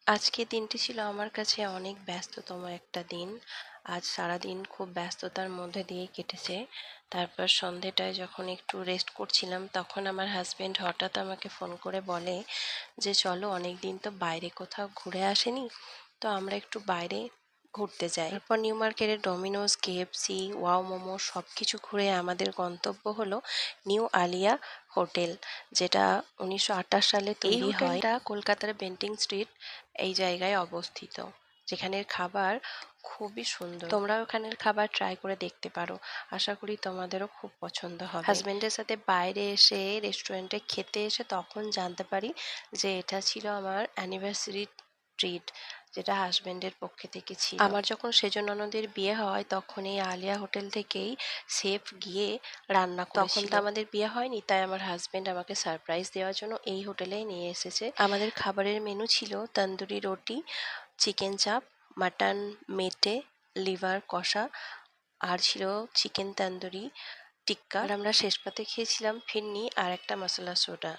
আজকের দিনটি ছিল আমার কাছে অনেক ব্যস্ততম একটা দিন। আজ সারাদিন খুব ব্যস্ততার মধ্যে দিয়ে কেটেছে। তারপর সন্ধেটায় যখন একটু রেস্ট করছিলাম, তখন আমার হাসব্যান্ড হঠাৎ আমাকে ফোন করে বলে যে, "চলো, অনেকদিন তো বাইরে কোথাও ঘুরে আসেনি। তো আমরা একটু বাইরে ঘুরতে যাই।" তারপর নিউ মার্কেটের ডোমিনোস, KFC, ওয়াও মোমো সবকিছু ঘুরে আমাদের গন্তব্য হলো নিউ আলিয়া হোটেল, যেটা 1928 সালে তৈরি হয়। হোটেলটা কলকাতার বেন্টিং স্ট্রিট এই জায়গায় অবস্থিত, যেখানের খাবার খুবই সুন্দর। তোমরা ওখানের খাবার ট্রাই করে দেখতে পারো। আশা করি তোমাদেরও খুব পছন্দ হবে। হাজবেন্ডের সাথে বাইরে এসে রেস্টুরেন্টে খেতে এসে তখন জানতে পারি যে এটা ছিল আমার অ্যানিভার্সারি ট্রিট, যেটা হাজবেন্ডের পক্ষে থেকে ছিল। আমার যখন সেজ ননদের বিয়ে হয়, তখন এই আলিয়া হোটেল থেকেই শেফ গিয়ে রান্না করেছিল। তখন তো আমাদের বিয়ে হয়নি, তাই আমার হাজবেন্ড আমাকে সারপ্রাইজ দেওয়ার জন্য এই হোটেলেই নিয়ে এসেছে। আমাদের খাবারের মেনু ছিল তন্দুরি রুটি, চিকেন চাপ, মাটন মেটে, লিভার কষা, আর ছিল চিকেন তন্দুরি টিক্কা। আর আমরা শেষ পাতে খেয়েছিলাম ফিরনি আর একটা মশলা সোডা।